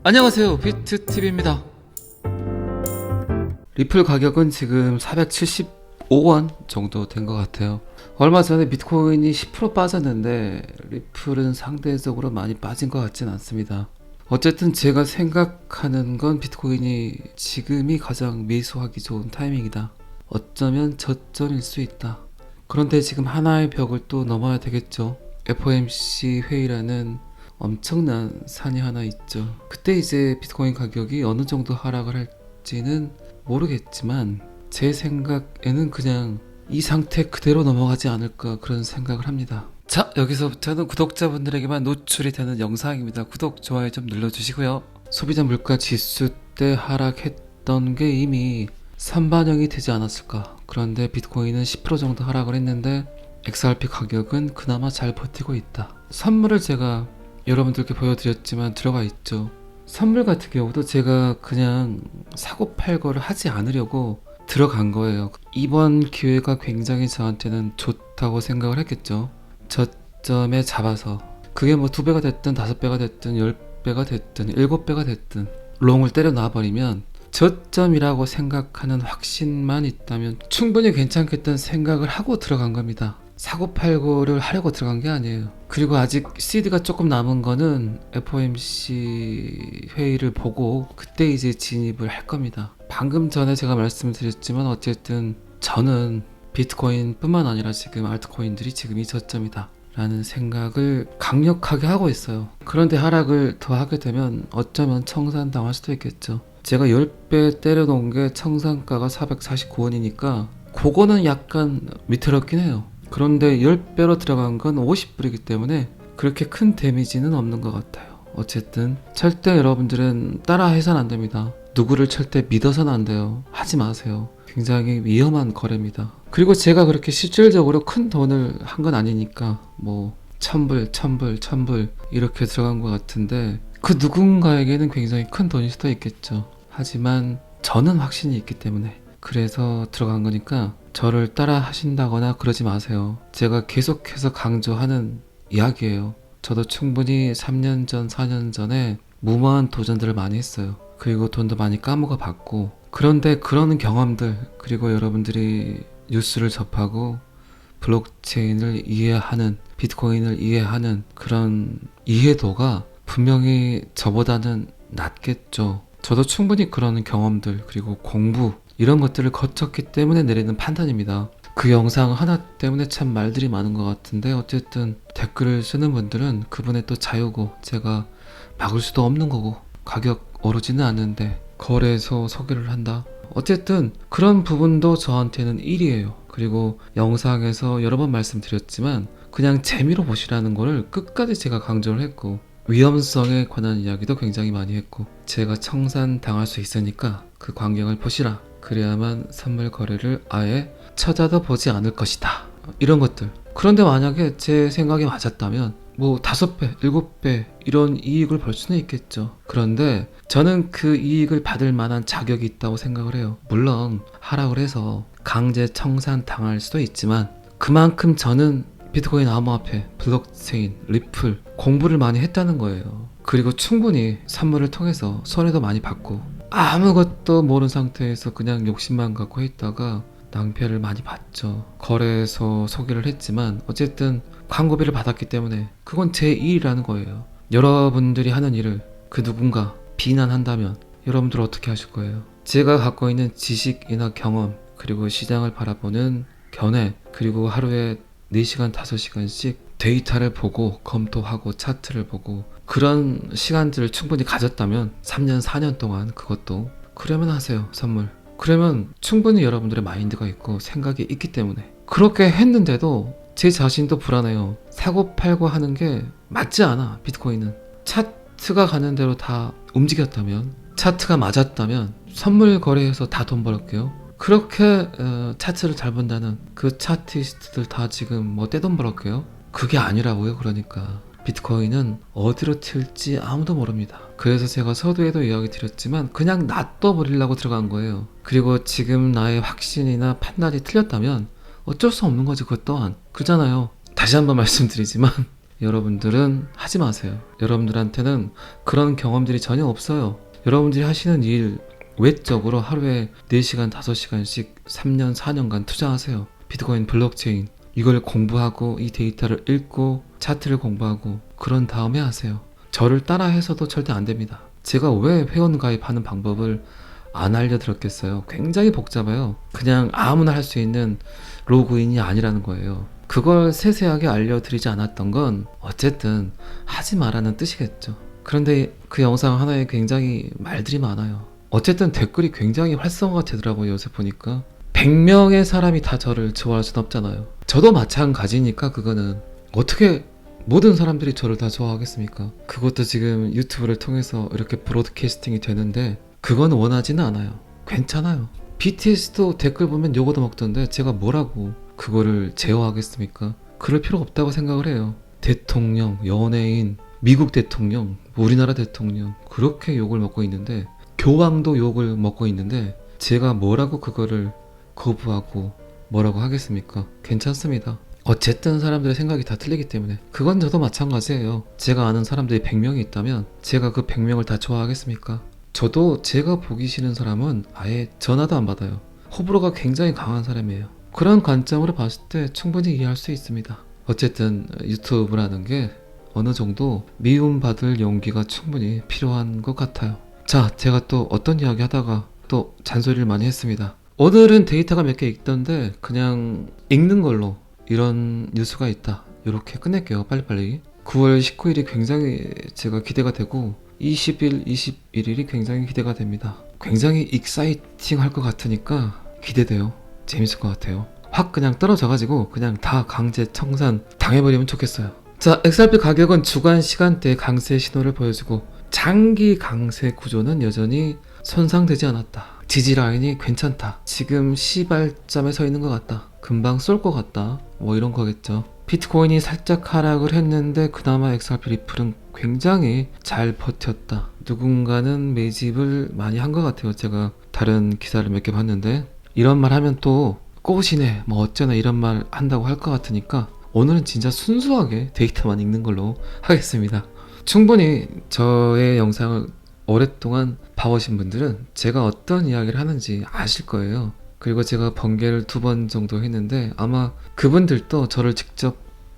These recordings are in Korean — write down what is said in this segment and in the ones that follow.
안녕하세요, 비트TV입니다. 리플 가격은 지금 475원 정도 된 것 같아요. 얼마 전에 비트코인이 10% 빠졌는데 리플은 상대적으로 많이 빠진 것 같진 않습니다. 어쨌든 제가 생각하는 건 비트코인이 지금이 가장 매수하기 좋은 타이밍이다. 어쩌면 저점일 수 있다. 그런데 지금 하나의 벽을 또 넘어야 되겠죠. FOMC 회의라는 엄청난 산이 하나 있죠. 그때 이제 비트코인 가격이 어느 정도 하락을 할지는 모르겠지만 제 생각에는 그냥 이 상태 그대로 넘어가지 않을까 그런 생각을 합니다. 자, 여기서부터는 구독자분들에게만 노출이 되는 영상입니다. 구독, 좋아요 좀 눌러주시고요. 소비자 물가 지수 때 하락했던 게 이미 선반영이 되지 않았을까. 그런데 비트코인은 10% 정도 하락을 했는데 XRP 가격은 그나마 잘 버티고 있다. 선물을 제가 여러분들께 보여드렸지만 들어가 있죠. 선물 같은 경우도 제가 그냥 사고 팔고를 하지 않으려고 들어간 거예요. 이번 기회가 굉장히 저한테는 좋다고 생각을 했겠죠. 저점에 잡아서 그게 뭐 2배가 됐든 5배가 됐든 10배가 됐든 7배가 됐든 롱을 때려 놔버리면 저점이라고 생각하는 확신만 있다면 충분히 괜찮겠다는 생각을 하고 들어간 겁니다. 사고팔고를 하려고 들어간 게 아니에요. 그리고 아직 시드가 조금 남은 거는 FOMC 회의를 보고 그때 이제 진입을 할 겁니다. 방금 전에 제가 말씀드렸지만 어쨌든 저는 비트코인 뿐만 아니라 지금 알트코인들이 지금이 저점이다 라는 생각을 강력하게 하고 있어요. 그런데 하락을 더 하게 되면 어쩌면 청산당할 수도 있겠죠. 제가 10배 때려놓은 게 청산가가 449원이니까 그거는 약간 위태롭긴 해요. 그런데 10배로 들어간 건 50불이기 때문에 그렇게 큰 데미지는 없는 것 같아요. 어쨌든 절대 여러분들은 따라 해서는 안 됩니다. 누구를 절대 믿어서는 안 돼요. 하지 마세요. 굉장히 위험한 거래입니다. 그리고 제가 그렇게 실질적으로 큰 돈을 한 건 아니니까 뭐 1000불 이렇게 들어간 것 같은데 그 누군가에게는 굉장히 큰 돈일 수도 있겠죠. 하지만 저는 확신이 있기 때문에 그래서 들어간 거니까 저를 따라 하신다거나 그러지 마세요. 제가 계속해서 강조하는 이야기예요. 저도 충분히 3년 전, 4년 전에 무모한 도전들을 많이 했어요. 그리고 돈도 많이 까먹어 봤고, 그런데 그런 경험들, 그리고 여러분들이 뉴스를 접하고 블록체인을 이해하는, 비트코인을 이해하는 그런 이해도가 분명히 저보다는 낮겠죠. 저도 충분히 그런 경험들, 그리고 공부 이런 것들을 거쳤기 때문에 내리는 판단입니다. 그 영상 하나 때문에 참 말들이 많은 것 같은데 어쨌든 댓글을 쓰는 분들은 그분의 또 자유고 제가 막을 수도 없는 거고 가격 오르지는 않는데 거래소 소개를 한다. 어쨌든 그런 부분도 저한테는 일이에요. 그리고 영상에서 여러 번 말씀드렸지만 그냥 재미로 보시라는 거를 끝까지 제가 강조를 했고 위험성에 관한 이야기도 굉장히 많이 했고 제가 청산당할 수 있으니까 그 광경을 보시라. 그래야만 선물 거래를 아예 쳐다도 보지 않을 것이다. 이런 것들. 그런데 만약에 제 생각이 맞았다면 뭐 5배, 7배 이런 이익을 벌 수는 있겠죠. 그런데 저는 그 이익을 받을 만한 자격이 있다고 생각을 해요. 물론 하락을 해서 강제 청산 당할 수도 있지만 그만큼 저는 비트코인 암호화폐, 블록체인, 리플 공부를 많이 했다는 거예요. 그리고 충분히 선물을 통해서 손해도 많이 봤고 아무것도 모르는 상태에서 그냥 욕심만 갖고 했다가 낭패를 많이 봤죠. 거래소 소개를 했지만 어쨌든 광고비를 받았기 때문에 그건 제 일이라는 거예요. 여러분들이 하는 일을 그 누군가 비난한다면 여러분들 어떻게 하실 거예요? 제가 갖고 있는 지식이나 경험 그리고 시장을 바라보는 견해 그리고 하루에 4시간 5시간씩 데이터를 보고 검토하고 차트를 보고 그런 시간들을 충분히 가졌다면 3년 4년 동안 그것도 그러면 하세요. 선물 그러면 충분히 여러분들의 마인드가 있고 생각이 있기 때문에 그렇게 했는데도 제 자신도 불안해요. 사고팔고 하는 게 맞지 않아. 비트코인은 차트가 가는 대로 다 움직였다면 차트가 맞았다면 선물 거래해서 다 돈 벌었게요. 그렇게 차트를 잘 본다는 그 차트리스트들 다 지금 뭐 떼돈 벌었게요. 그게 아니라고요. 그러니까 비트코인은 어디로 튈지 아무도 모릅니다. 그래서 제가 서두에도 이야기 드렸지만 그냥 놔둬버리려고 들어간 거예요. 그리고 지금 나의 확신이나 판단이 틀렸다면 어쩔 수 없는 거지. 그것 또한 그잖아요. 다시 한번 말씀드리지만 여러분들은 하지 마세요. 여러분들한테는 그런 경험들이 전혀 없어요. 여러분들이 하시는 일 외적으로 하루에 4시간, 5시간씩 3년, 4년간 투자하세요. 비트코인, 블록체인 이걸 공부하고 이 데이터를 읽고 차트를 공부하고 그런 다음에 하세요. 저를 따라 해서도 절대 안 됩니다. 제가 왜 회원 가입하는 방법을 안 알려드렸겠어요? 굉장히 복잡해요. 그냥 아무나 할 수 있는 로그인이 아니라는 거예요. 그걸 세세하게 알려드리지 않았던 건 어쨌든 하지 말라는 뜻이겠죠. 그런데 그 영상 하나에 굉장히 말들이 많아요. 어쨌든 댓글이 굉장히 활성화가 되더라고요. 요새 보니까 100명의 사람이 다 저를 좋아할 순 없잖아요. 저도 마찬가지니까 그거는 어떻게 모든 사람들이 저를 다 좋아하겠습니까? 그것도 지금 유튜브를 통해서 이렇게 브로드캐스팅이 되는데 그건 원하지는 않아요. 괜찮아요. BTS도 댓글 보면 요거도 먹던데 제가 뭐라고 그거를 제어하겠습니까? 그럴 필요 없다고 생각을 해요. 대통령, 연예인, 미국 대통령, 우리나라 대통령 그렇게 욕을 먹고 있는데 교황도 욕을 먹고 있는데 제가 뭐라고 그거를 거부하고 뭐라고 하겠습니까? 괜찮습니다. 어쨌든 사람들의 생각이 다 틀리기 때문에 그건 저도 마찬가지예요. 제가 아는 사람들이 100명이 있다면 제가 그 100명을 다 좋아하겠습니까? 저도 제가 보기 싫은 사람은 아예 전화도 안 받아요. 호불호가 굉장히 강한 사람이에요. 그런 관점으로 봤을 때 충분히 이해할 수 있습니다. 어쨌든 유튜브라는 게 어느 정도 미움받을 용기가 충분히 필요한 것 같아요. 자, 제가 또 어떤 이야기 하다가 또 잔소리를 많이 했습니다. 오늘은 데이터가 몇 개 있던데 그냥 읽는 걸로 이런 뉴스가 있다 이렇게 끝낼게요. 빨리빨리. 9월 19일이 굉장히 제가 기대가 되고 20일, 21일이 굉장히 기대가 됩니다. 굉장히 익사이팅 할 것 같으니까 기대돼요. 재밌을 것 같아요. 확 그냥 떨어져가지고 그냥 다 강제 청산 당해버리면 좋겠어요. 자, XRP 가격은 주간 시간대 강세 신호를 보여주고 장기 강세 구조는 여전히 손상되지 않았다. 지지 라인이 괜찮다. 지금 시발점에 서 있는 것 같다. 금방 쏠 것 같다. 뭐 이런 거겠죠. 비트코인이 살짝 하락을 했는데 그나마 XRP 리플은 굉장히 잘 버텼다. 누군가는 매집을 많이 한 것 같아요. 제가 다른 기사를 몇 개 봤는데 이런 말 하면 또 꼬시네 뭐 어쩌나 이런 말 한다고 할 것 같으니까 오늘은 진짜 순수하게 데이터만 읽는 걸로 하겠습니다. 충분히 저의 영상을 오랫동안 봐오신 분들은 제가 어떤 이야기를 하는지 아실 거예요. 그리고 제가 번개를 2번 정도 했는데 아마 그분들도 저를 직접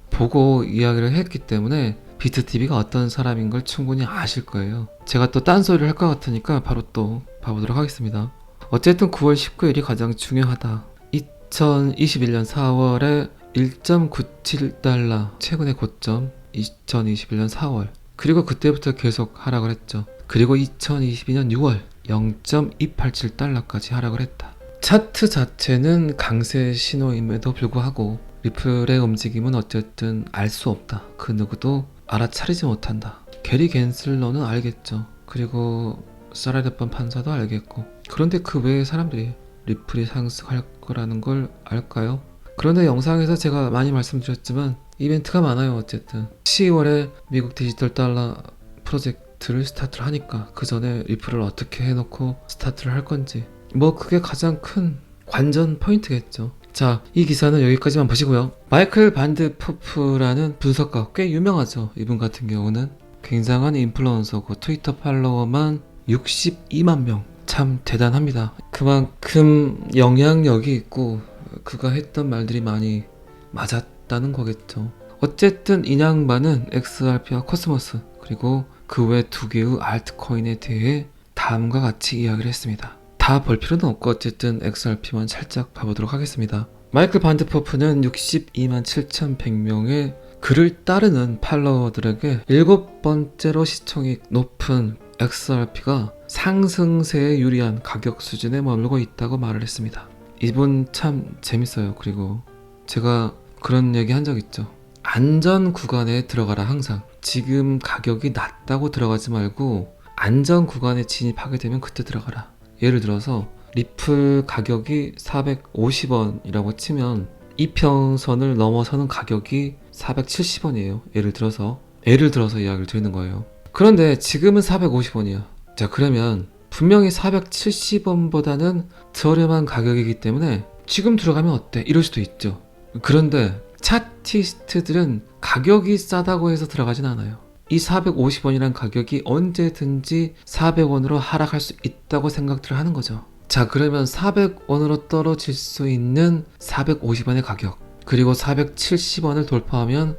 보고 이야기를 했기 때문에 비트TV가 어떤 사람인 걸 충분히 아실 거예요. 제가 또 딴소리를 할 것 같으니까 바로 또 봐보도록 하겠습니다. 어쨌든 9월 19일이 가장 중요하다. 2021년 4월에 1.97달러 최근의 고점 2021년 4월 그리고 그때부터 계속 하락을 했죠. 그리고 2022년 6월 0.287달러까지 하락을 했다. 차트 자체는 강세 신호임에도 불구하고 리플의 움직임은 어쨌든 알 수 없다. 그 누구도 알아차리지 못한다. 게리 갠슬러는 알겠죠. 그리고 사라데번 판사도 알겠고 그런데 그 외의 사람들이 리플이 상승할 거라는 걸 알까요? 그런데 영상에서 제가 많이 말씀드렸지만 이벤트가 많아요. 어쨌든 10월에 미국 디지털 달러 프로젝트를 스타트를 하니까 그 전에 리플을 어떻게 해놓고 스타트를 할 건지 뭐 그게 가장 큰 관전 포인트겠죠. 자, 이 기사는 여기까지만 보시고요. 마이클 반드 포프라는 분석가 꽤 유명하죠. 이분 같은 경우는 굉장한 인플루언서고 트위터 팔로워만 62만 명. 참 대단합니다. 그만큼 영향력이 있고 그가 했던 말들이 많이 맞았다는 거겠죠. 어쨌든 이 양반은 XRP와 코스모스 그리고 그 외 2개의 알트코인에 대해 다음과 같이 이야기를 했습니다. 다 볼 필요는 없고 어쨌든 XRP만 살짝 봐보도록 하겠습니다. 마이클 반드포프는 62만 7,100명의 그를 따르는 팔로워들에게 7번째로 시총이 높은 XRP가 상승세에 유리한 가격 수준에 머물고 있다고 말을 했습니다. 이분 참 재밌어요. 그리고 제가 그런 얘기 한 적 있죠. 안전 구간에 들어가라. 항상 지금 가격이 낮다고 들어가지 말고 안전 구간에 진입하게 되면 그때 들어가라. 예를 들어서 리플 가격이 450원이라고 치면 이평선을 넘어서는 가격이 470원이에요. 예를 들어서 이야기를 드리는 거예요. 그런데 지금은 450원이야. 자, 그러면 분명히 470원보다는 저렴한 가격이기 때문에 지금 들어가면 어때? 이럴 수도 있죠. 그런데 차티스트들은 가격이 싸다고 해서 들어가진 않아요. 이 450원이란 가격이 언제든지 400원으로 하락할 수 있다고 생각들을 하는 거죠. 자, 그러면 400원으로 떨어질 수 있는 450원의 가격, 그리고 470원을 돌파하면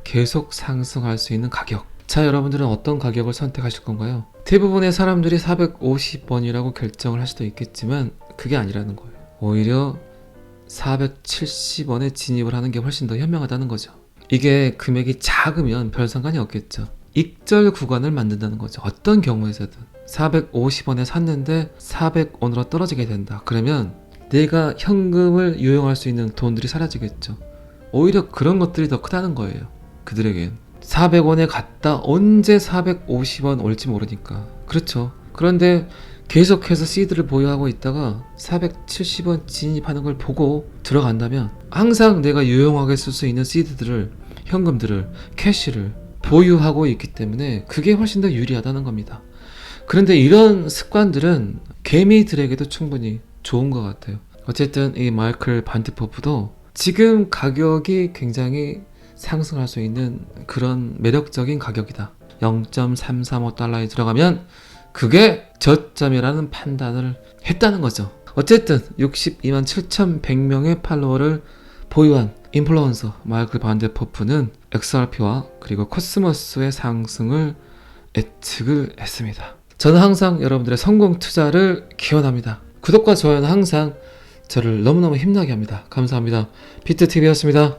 계속 상승할 수 있는 가격. 자, 여러분들은 어떤 가격을 선택하실 건가요? 대부분의 사람들이 450원이라고 결정을 할 수도 있겠지만 그게 아니라는 거예요. 오히려 470원에 진입을 하는 게 훨씬 더 현명하다는 거죠. 이게 금액이 작으면 별 상관이 없겠죠. 익절 구간을 만든다는 거죠. 어떤 경우에서든 450원에 샀는데 400원으로 떨어지게 된다. 그러면 내가 현금을 유용할 수 있는 돈들이 사라지겠죠. 오히려 그런 것들이 더 크다는 거예요. 그들에겐 400원에 갔다 언제 450원 올지 모르니까. 그렇죠. 그런데 계속해서 시드를 보유하고 있다가 470원 진입하는 걸 보고 들어간다면 항상 내가 유용하게 쓸 수 있는 시드들을, 현금들을, 캐시를 보유하고 있기 때문에 그게 훨씬 더 유리하다는 겁니다. 그런데 이런 습관들은 개미들에게도 충분히 좋은 것 같아요. 어쨌든 이 마이클 반트포프도 지금 가격이 굉장히 상승할 수 있는 그런 매력적인 가격이다. 0.335달러에 들어가면 그게 저점이라는 판단을 했다는 거죠. 어쨌든 62만 7,100명의 팔로워를 보유한 인플루언서 마이클 반트포프는 XRP와 그리고 코스모스의 상승을 예측을 했습니다. 저는 항상 여러분들의 성공 투자를 기원합니다. 구독과 좋아요는 항상 저를 너무너무 힘나게 합니다. 감사합니다. 비트TV였습니다.